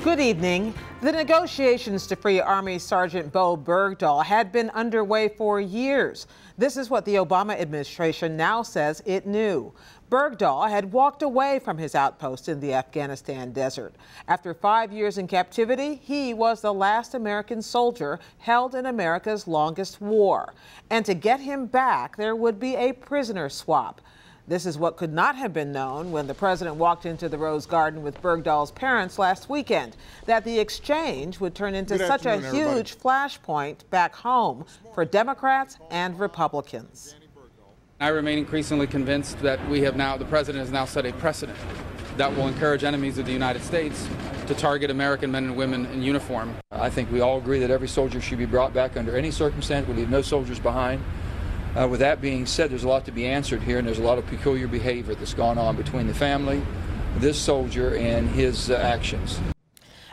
Good evening. The negotiations to free Army Sergeant Bowe Bergdahl had been underway for years. This is what the Obama administration now says it knew. Bergdahl had walked away from his outpost in the Afghanistan desert. After 5 years in captivity, he was the last American soldier held in America's longest war. And to get him back, there would be a prisoner swap. This is what could not have been known when the president walked into the Rose Garden with Bergdahl's parents last weekend, that the exchange would turn into such a huge flashpoint back home for Democrats and Republicans. I remain increasingly convinced that the president has now set a precedent that will encourage enemies of the United States to target American men and women in uniform. I think we all agree that every soldier should be brought back under any circumstance. We leave no soldiers behind. With that being said, there's a lot to be answered here, and there's a lot of peculiar behavior that's gone on between the family, this soldier, and his actions.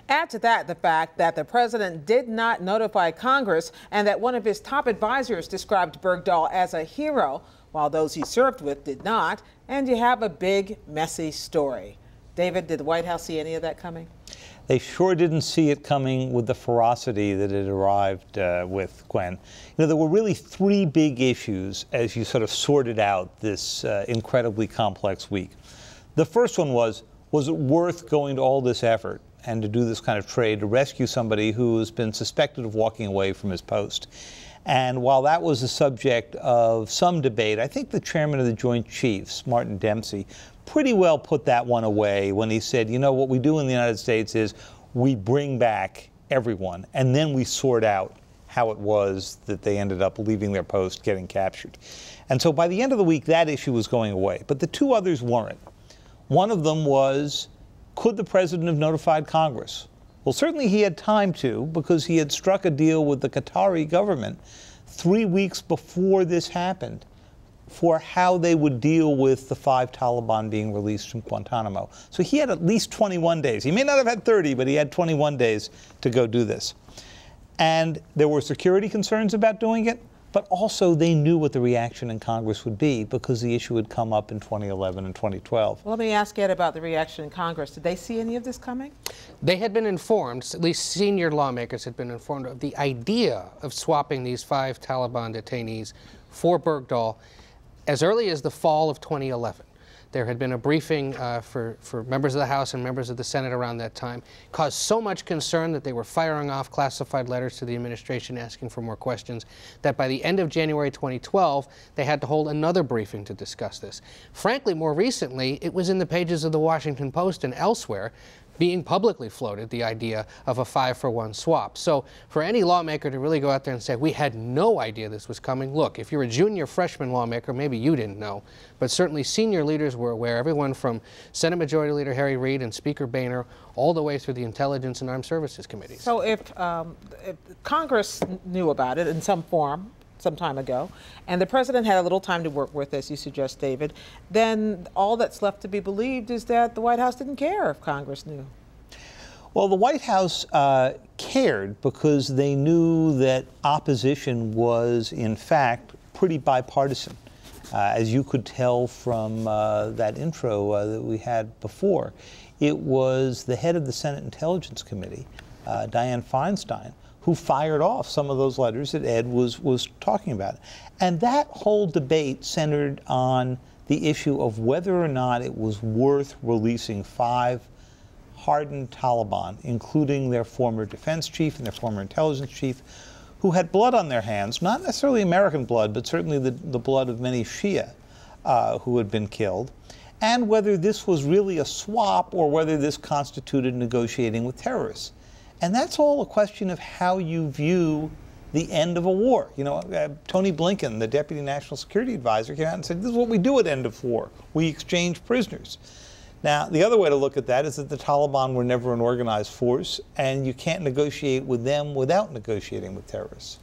Add to that the fact that the president did not notify Congress and that one of his top advisors described Bergdahl as a hero, while those he served with did not, and you have a big, messy story. David, did the White House see any of that coming? They sure didn't see it coming with the ferocity that it arrived with, Gwen. You know, there were really three big issues as you sort of sorted out this incredibly complex week. The first one was it worth going to all this effort and to do this kind of trade to rescue somebody who has been suspected of walking away from his post? And while that was the subject of some debate, I think the chairman of the Joint Chiefs, Martin Dempsey, pretty well put that one away when he said, you know, what we do in the United States is we bring back everyone, and then we sort out how it was that they ended up leaving their post, getting captured. And so by the end of the week, that issue was going away. But the two others weren't. One of them was, could the president have notified Congress? Well, certainly he had time to, because he had struck a deal with the Qatari government 3 weeks before this happened for how they would deal with the 5 Taliban being released from Guantanamo. So he had at least 21 days. He may not have had 30, but he had 21 days to go do this. And there were security concerns about doing it, but also they knew what the reaction in Congress would be because the issue had come up in 2011 and 2012. Well, let me ask Ed about the reaction in Congress. Did they see any of this coming? They had been informed, at least senior lawmakers had been informed of the idea of swapping these 5 Taliban detainees for Bergdahl as early as the fall of 2011. There had been a briefing for members of the House and members of the Senate around that time. Caused so much concern that they were firing off classified letters to the administration asking for more questions that by the end of January 2012, they had to hold another briefing to discuss this. Frankly, more recently, it was in the pages of the Washington Post and elsewhere being publicly floated, the idea of a 5-for-1 swap. So for any lawmaker to really go out there and say, we had no idea this was coming, look, if you're a junior freshman lawmaker, maybe you didn't know, but certainly senior leaders were aware, everyone from Senate Majority Leader Harry Reid and Speaker Boehner, all the way through the Intelligence and Armed Services Committees. So if Congress knew about it in some form, some time ago, and the president had a little time to work with, as you suggest, David, then all that's left to be believed is that the White House didn't care if Congress knew. Well, the White House cared because they knew that opposition was, in fact, pretty bipartisan. As you could tell from that intro that we had before, it was the head of the Senate Intelligence Committee, Dianne Feinstein, who fired off some of those letters that Ed was talking about. And that whole debate centered on the issue of whether or not it was worth releasing 5 hardened Taliban, including their former defense chief and their former intelligence chief, who had blood on their hands, not necessarily American blood, but certainly the blood of many Shia who had been killed, and whether this was really a swap or whether this constituted negotiating with terrorists. And that's all a question of how you view the end of a war. You know, Tony Blinken, the Deputy National Security Advisor, came out and said, this is what we do at end of war. We exchange prisoners. Now, the other way to look at that is that the Taliban were never an organized force, and you can't negotiate with them without negotiating with terrorists.